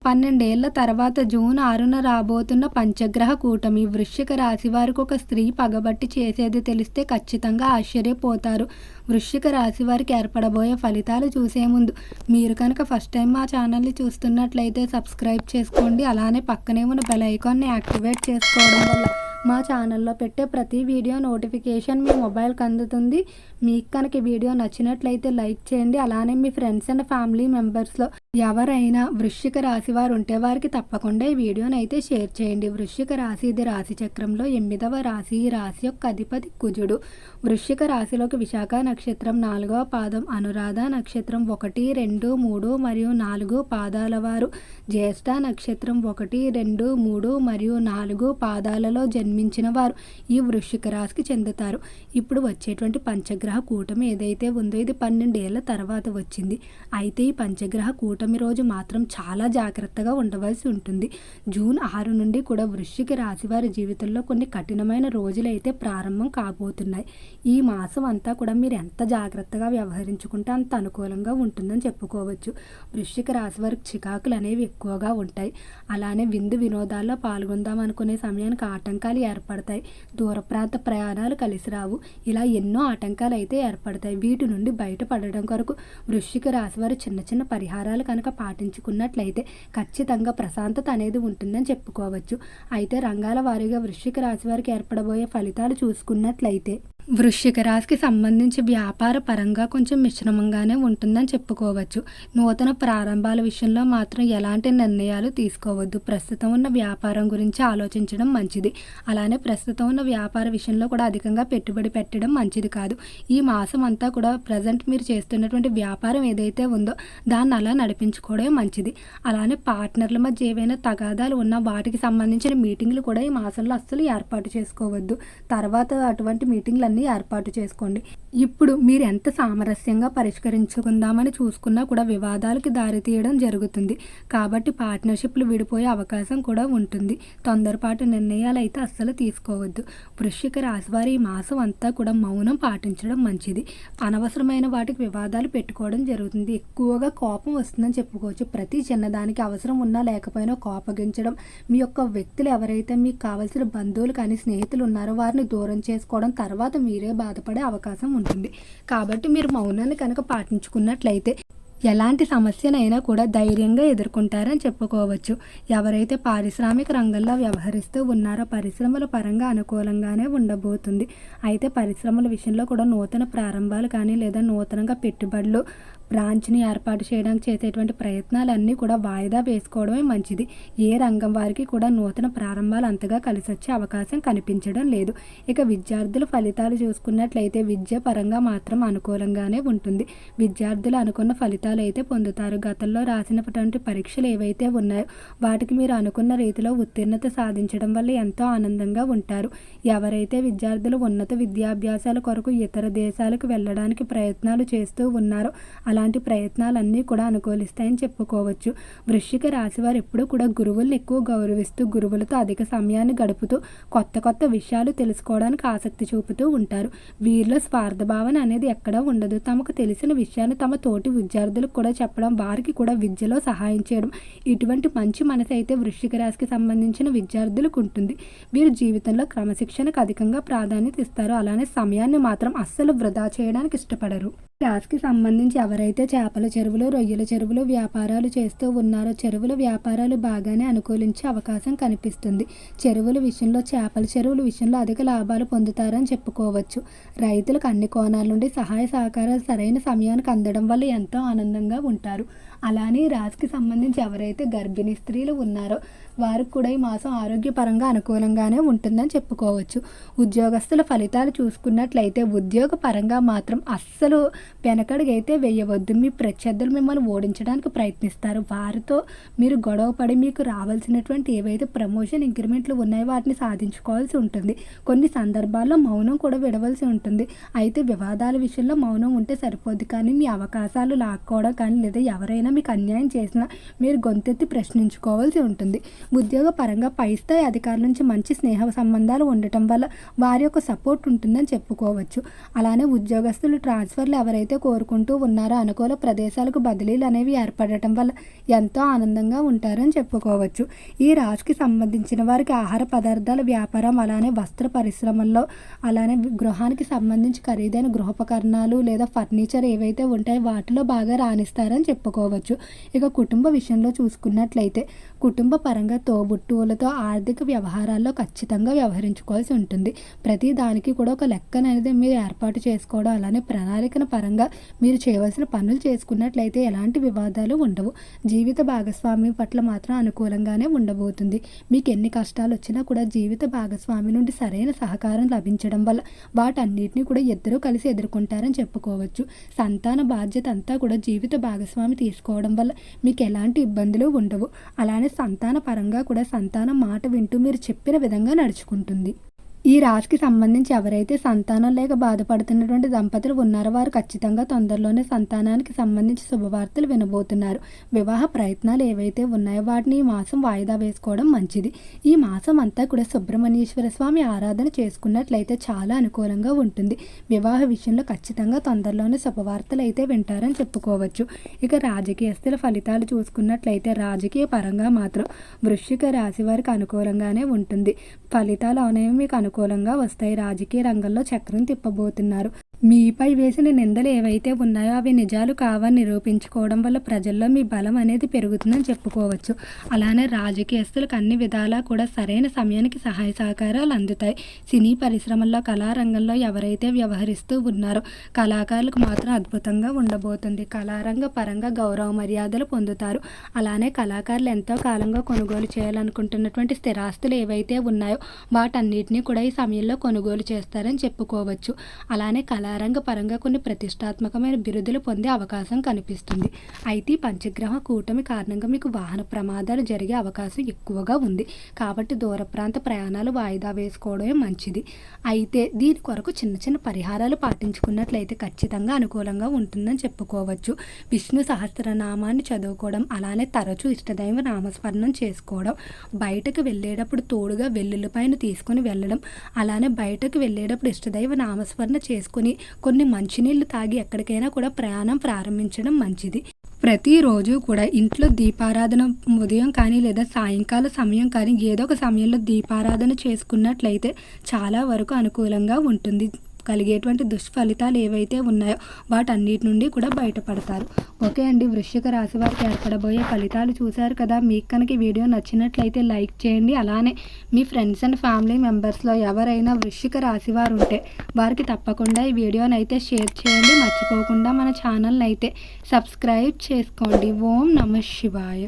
12 ఏళ్ల తర్వాత జూన్ 6న రాబోతున్న పంచగ్రహ కూటమి. వృశ్చిక రాశి వారికి ఒక స్త్రీ పగబట్టి చేసేది తెలిస్తే ఖచ్చితంగా ఆశ్చర్యపోతారు. వృశ్చిక రాశి వారికి ఏర్పడబోయే ఫలితాలు చూసే ముందు మీరు కనుక ఫస్ట్ టైం మా ఛానల్ని చూస్తున్నట్లయితే సబ్స్క్రైబ్ చేసుకోండి. అలానే పక్కనే ఉన్న బెల్ ఐకాన్ని యాక్టివేట్ చేసుకోవడం వల్ల మా ఛానల్లో పెట్టే ప్రతి వీడియో నోటిఫికేషన్ మీ మొబైల్కి అందుతుంది. మీకు కనుక ఈ వీడియో నచ్చినట్లయితే లైక్ చేయండి. అలానే మీ ఫ్రెండ్స్ అండ్ ఫ్యామిలీ మెంబర్స్లో ఎవరైనా వృశ్చిక రాశి వారు ఉంటే వారికి తప్పకుండా ఈ వీడియోని అయితే షేర్ చేయండి. వృశ్చిక రాశి ఇది రాశి చక్రంలో 8వ రాశి. ఈ రాశి యొక్క అధిపతి కుజుడు. వృశ్చిక రాశిలోకి విశాఖ నక్షత్రం 4వ పాదం, అనురాధ నక్షత్రం 1, 2, 3 మరియు 4 పాదాల వారు, జ్యేష్ఠ నక్షత్రం 1, 2, 3 మరియు 4 పాదాలలో జన్మించిన వారు ఈ వృశ్చిక రాశికి చెందుతారు. ఇప్పుడు వచ్చేటువంటి పంచగ్రహ కూటమి ఏదైతే ఉందో ఇది 12 ఏళ్ల తర్వాత వచ్చింది. అయితే ఈ పంచగ్రహ కూటమి రోజు మాత్రం చాలా జాగ్రత్తగా ఉండవలసి ఉంటుంది. జూన్ 6 నుండి కూడా వృశ్చిక రాశి వారి జీవితంలో కొన్ని కఠినమైన రోజులు అయితే ప్రారంభం కాబోతున్నాయి. ఈ మాసం అంతా కూడా మీరు ఎంత జాగ్రత్తగా వ్యవహరించుకుంటే అంత అనుకూలంగా ఉంటుందని చెప్పుకోవచ్చు. వృశ్చిక రాశి వారికి చికాకులు అనేవి ఎక్కువగా ఉంటాయి. అలానే విందు వినోదాల్లో పాల్గొందాం అనుకునే సమయానికి ఆటంకాలు ఏర్పడతాయి. దూర ప్రాంత ప్రయాణాలు కలిసి రావు. ఇలా ఎన్నో ఆటంకాలు అయితే ఏర్పడతాయి. వీటి నుండి బయటపడడం కొరకు వృశ్చిక రాశి వారు చిన్న చిన్న పరిహారాలు కనుక పాటించుకున్నట్లయితే ఖచ్చితంగా ప్రశాంతత అనేది ఉంటుందని చెప్పుకోవచ్చు. అయితే రంగాల వారీగా వృశ్చిక రాశి వారికి ఏర్పడబోయే ఫలితాలు చూసుకున్నట్లయితే వృశ్చిక రాశికి సంబంధించి వ్యాపార పరంగా కొంచెం మిశ్రమంగానే ఉంటుందని చెప్పుకోవచ్చు. నూతన ప్రారంభాల విషయంలో మాత్రం ఎలాంటి నిర్ణయాలు తీసుకోవద్దు. ప్రస్తుతం ఉన్న వ్యాపారం గురించి ఆలోచించడం మంచిది. అలానే ప్రస్తుతం ఉన్న వ్యాపార విషయంలో కూడా అధికంగా పెట్టుబడి పెట్టడం మంచిది కాదు. ఈ మాసం అంతా కూడా ప్రజెంట్ మీరు చేస్తున్నటువంటి వ్యాపారం ఏదైతే ఉందో దాన్ని అలా నడిపించుకోవడమే మంచిది. అలానే పార్ట్నర్ల మధ్య ఏవైనా తగాదాలు ఉన్నా వాటికి సంబంధించిన మీటింగ్లు కూడా ఈ మాసంలో అస్సలు ఏర్పాటు చేసుకోవద్దు. తర్వాత అటువంటి మీటింగ్లన్నీ ఏర్పాటు చేసుకోండి. ఇప్పుడు మీరు ఎంత సామరస్యంగా పరిష్కరించుకుందామని చూసుకున్నా కూడా వివాదాలకు దారితీయడం జరుగుతుంది. కాబట్టి పార్ట్నర్షిప్లు విడిపోయే అవకాశం కూడా ఉంటుంది. తొందరపాటు నిర్ణయాలు అయితే అస్సలు తీసుకోవద్దు. వృశ్చిక రాశి వారి ఈ మాసం అంతా కూడా మౌనం పాటించడం మంచిది. అనవసరమైన వాటికి వివాదాలు పెట్టుకోవడం జరుగుతుంది. ఎక్కువగా కోపం వస్తుందని చెప్పుకోవచ్చు. ప్రతి చిన్నదానికి అవసరం ఉన్నా లేకపోయినా కోపగించడం, మీ యొక్క వ్యక్తులు ఎవరైతే మీకు కావాల్సిన బంధువులు కానీ స్నేహితులు ఉన్నారో వారిని దూరం చేసుకోవడం, తర్వాత మీరే బాధపడే అవకాశం ఉంటుంది. కాబట్టి మీరు మౌనాన్ని కనుక పాటించుకున్నట్లయితే ఎలాంటి సమస్యనైనా కూడా ధైర్యంగా ఎదుర్కొంటారని చెప్పుకోవచ్చు. ఎవరైతే పారిశ్రామిక రంగంలో వ్యవహరిస్తూ ఉన్నారో పరిశ్రమల పరంగా అనుకూలంగానే ఉండబోతుంది. అయితే పరిశ్రమల విషయంలో కూడా నూతన ప్రారంభాలు కానీ లేదా నూతనంగా పెట్టుబడులు బ్రాంచ్ని ఏర్పాటు చేయడానికి చేసేటువంటి ప్రయత్నాలన్నీ కూడా వాయిదా వేసుకోవడమే మంచిది. ఏ రంగం వారికి కూడా నూతన ప్రారంభాలు అంతగా కలిసి వచ్చే అవకాశం కనిపించడం లేదు. ఇక విద్యార్థుల ఫలితాలు చూసుకున్నట్లయితే విద్య పరంగా మాత్రం అనుకూలంగానే ఉంటుంది. విద్యార్థులు అనుకున్న ఫలితాలు అయితే పొందుతారు. గతంలో రాసినటువంటి పరీక్షలు ఏవైతే ఉన్నాయో వాటికి మీరు అనుకున్న రీతిలో ఉత్తీర్ణత సాధించడం వల్ల ఎంతో ఆనందంగా ఉంటారు. ఎవరైతే విద్యార్థులు ఉన్నత విద్యాభ్యాసాల కొరకు ఇతర దేశాలకు వెళ్ళడానికి ప్రయత్నాలు చేస్తూ ఉన్నారో అలాంటి ప్రయత్నాలన్నీ కూడా అనుకూలిస్తాయని చెప్పుకోవచ్చు. వృశ్చిక రాశి వారు ఎప్పుడూ కూడా గురువులను ఎక్కువ గౌరవిస్తూ గురువులతో అధిక సమయాన్ని గడుపుతూ కొత్త విషయాలు తెలుసుకోవడానికి ఆసక్తి చూపుతూ ఉంటారు. వీరిలో స్వార్థ భావన అనేది ఎక్కడా ఉండదు. తమకు తెలిసిన విషయాన్ని తమ తోటి విద్యార్థులకు కూడా చెప్పడం, వారికి కూడా విద్యలో సహాయం చేయడం, ఇటువంటి మంచి మనసు అయితే వృశ్చిక రాశికి సంబంధించిన విద్యార్థులకు ఉంటుంది. వీరు జీవితంలో క్రమశిక్షణకు అధికంగా ప్రాధాన్యత ఇస్తారు. అలానే సమయాన్ని మాత్రం అస్సలు వృధా చేయడానికి ఇష్టపడరు. రాశికి సంబంధించి ఎవరైతే చేపల చెరువులు, రొయ్యల చెరువులు వ్యాపారాలు చేస్తూ ఉన్నారో చెరువుల వ్యాపారాలు బాగానే అనుకూలించే అవకాశం కనిపిస్తుంది. చెరువుల విషయంలో, చేపల చెరువుల విషయంలో అధిక లాభాలు పొందుతారని చెప్పుకోవచ్చు. రైతులకు అన్ని కోణాల నుండి సహాయ సహకారాలు సరైన సమయానికి అందడం వల్ల ఎంతో ఆనందంగా ఉంటారు. అలానే రాశికి సంబంధించి ఎవరైతే గర్భిణీ స్త్రీలు ఉన్నారో వారికి కూడా ఈ మాసం ఆరోగ్యపరంగా అనుకూలంగానే ఉంటుందని చెప్పుకోవచ్చు. ఉద్యోగస్తుల ఫలితాలు చూసుకున్నట్లయితే ఉద్యోగ పరంగా మాత్రం అస్సలు వెనకడుగైతే వేయవద్దు. మీ ప్రత్యర్థులు మిమ్మల్ని ఓడించడానికి ప్రయత్నిస్తారు. వారితో మీరు గొడవ పడి మీకు రావాల్సినటువంటి ఏవైతే ప్రమోషన్ ఇంక్రిమెంట్లు ఉన్నాయో వాటిని సాధించుకోవాల్సి ఉంటుంది. కొన్ని సందర్భాల్లో మౌనం కూడా విడవలసి ఉంటుంది. అయితే వివాదాల విషయంలో మౌనం ఉంటే సరిపోద్ది. కానీ మీ అవకాశాలు లాక్కోవడం కానీ లేదా ఎవరైనా ఎవరైనా మీకు అన్యాయం చేసినా మీరు గొంతెత్తి ప్రశ్నించుకోవాల్సి ఉంటుంది. ఉద్యోగ పరంగా పై స్థాయి అధికారుల నుంచి మంచి స్నేహ సంబంధాలు ఉండటం వల్ల వారి యొక్క సపోర్ట్ ఉంటుందని చెప్పుకోవచ్చు. అలానే ఉద్యోగస్తులు ట్రాన్స్ఫర్లు ఎవరైతే కోరుకుంటూ ఉన్నారో అనుకూల ప్రదేశాలకు బదిలీలు అనేవి ఏర్పడటం వల్ల ఎంతో ఆనందంగా ఉంటారని చెప్పుకోవచ్చు. ఈ రాశికి సంబంధించిన వారికి ఆహార పదార్థాల వ్యాపారం, అలానే వస్త్ర పరిశ్రమల్లో, అలానే గృహానికి సంబంధించి ఖరీదైన గృహోపకరణాలు లేదా ఫర్నిచర్ ఏవైతే ఉంటాయో వాటిలో బాగా రాణిస్తారని చెప్పుకోవచ్చు. ఇక కుటుంబ విషయంలో చూసుకున్నట్లయితే కుటుంబ పరంగా తోబుట్టువులతో ఆర్థిక వ్యవహారాల్లో ఖచ్చితంగా వ్యవహరించుకోవాల్సి ఉంటుంది. ప్రతి దానికి కూడా ఒక లెక్కన అనేది మీరు ఏర్పాటు చేసుకోవడం, అలానే ప్రణాళికన పరంగా మీరు చేయవలసిన పనులు చేసుకున్నట్లయితే ఎలాంటి వివాదాలు ఉండవు. జీవిత భాగస్వామి పట్ల మాత్రం అనుకూలంగానే ఉండబోతుంది. మీకు ఎన్ని కష్టాలు వచ్చినా కూడా జీవిత భాగస్వామి నుండి సరైన సహకారం లభించడం వల్ల వాటన్నిటిని కూడా ఇద్దరూ కలిసి ఎదుర్కొంటారని చెప్పుకోవచ్చు. సంతాన బాధ్యత అంతా కూడా జీవిత భాగస్వామి తీసుకోవడం వల్ల మీకు ఎలాంటి ఇబ్బందులు ఉండవు. అలానే సంతాన పరంగా కూడా సంతానం మాట వింటూ మీరు చెప్పిన విధంగా నడుచుకుంటుంది. ఈ రాశికి సంబంధించి ఎవరైతే సంతానం లేక బాధపడుతున్నటువంటి దంపతులు ఉన్నారో వారు ఖచ్చితంగా తొందరలోనే సంతానానికి సంబంధించి శుభవార్తలు వినబోతున్నారు. వివాహ ప్రయత్నాలు ఏవైతే ఉన్నాయో వాటిని ఈ మాసం వాయిదా వేసుకోవడం మంచిది. ఈ మాసం అంతా కూడా సుబ్రహ్మణ్యేశ్వర స్వామి ఆరాధన చేసుకున్నట్లయితే చాలా అనుకూలంగా ఉంటుంది. వివాహ విషయంలో ఖచ్చితంగా తొందరలోనే శుభవార్తలు అయితే వింటారని చెప్పుకోవచ్చు. ఇక రాజకీయస్తుల ఫలితాలు చూసుకున్నట్లయితే రాజకీయ పరంగా మాత్రం వృశ్చిక రాశి వారికి అనుకూలంగానే ఉంటుంది. ఫలితాలు అనేవి మీకు అనుకూలంగా వస్తాయి. రాజకీయ రంగంలో చక్రం తిప్పబోతున్నారు. మీపై వేసిన నిందలు ఏవైతే ఉన్నాయో అవి నిజాలు కావని నిరూపించుకోవడం వల్ల ప్రజల్లో మీ బలం అనేది పెరుగుతుందని చెప్పుకోవచ్చు. అలానే రాజకీయస్తులకు అన్ని విధాలా కూడా సరైన సమయానికి సహాయ సహకారాలు అందుతాయి. సినీ పరిశ్రమల్లో, కళారంగంలో ఎవరైతే వ్యవహరిస్తూ ఉన్నారో కళాకారులకు మాత్రం అద్భుతంగా ఉండబోతుంది. కళారంగ పరంగా గౌరవ మర్యాదలు పొందుతారు. అలానే కళాకారులు ఎంతో కాలంగా కొనుగోలు చేయాలనుకుంటున్నటువంటి స్థిరాస్తులు ఏవైతే ఉన్నాయో వాటన్నిటిని కూడా ఈ సమయంలో కొనుగోలు చేస్తారని చెప్పుకోవచ్చు. అలానే కళారంగ పరంగా కొన్ని ప్రతిష్టాత్మకమైన బిరుదులు పొందే అవకాశం కనిపిస్తుంది. అయితే పంచగ్రహ కూటమి కారణంగా మీకు వాహన ప్రమాదాలు జరిగే అవకాశం ఎక్కువగా ఉంది. కాబట్టి దూర ప్రాంత ప్రయాణాలు వాయిదా వేసుకోవడమే మంచిది. అయితే దీని కొరకు చిన్న చిన్న పరిహారాలు పాటించుకున్నట్లయితే ఖచ్చితంగా అనుకూలంగా ఉంటుందని చెప్పుకోవచ్చు. విష్ణు సహస్రనామాన్ని చదువుకోవడం, అలానే తరచూ ఇష్టదైవ నామస్మరణం చేసుకోవడం, బయటకు వెళ్ళేటప్పుడు తోడుగా వెల్లుల్లిపైన తీసుకుని వెళ్ళడం, అలానే బయటకు వెళ్ళేటప్పుడు ఇష్టదైవ నామస్మరణ చేసుకుని కొన్ని మంచినీళ్లు తాగి ఎక్కడికైనా కూడా ప్రయాణం ప్రారంభించడం మంచిది. ప్రతిరోజు కూడా ఇంట్లో దీపారాధన ఉదయం కానీ లేదా సాయంకాల సమయం కానీ ఏదో ఒక సమయంలో దీపారాధన చేసుకున్నట్లయితే చాలా వరకు అనుకూలంగా ఉంటుంది. కలిగేటువంటి దుష్ఫలితాలు ఏవైతే ఉన్నాయో వాటన్నిటి నుండి కూడా బయటపడతారు. ఓకే అండి, వృశ్చిక రాశి వారికి ఏర్పడబోయే ఫలితాలు చూశారు కదా. మీకు కనుక ఈ వీడియో నచ్చినట్లయితే లైక్ చేయండి. అలానే మీ ఫ్రెండ్స్ అండ్ ఫ్యామిలీ మెంబర్స్లో ఎవరైనా వృశ్చిక రాశి వారు ఉంటే వారికి తప్పకుండా ఈ వీడియోని అయితే షేర్ చేయండి. మర్చిపోకుండా మన ఛానల్ని అయితే సబ్స్క్రైబ్ చేసుకోండి. ఓం నమః శివాయ.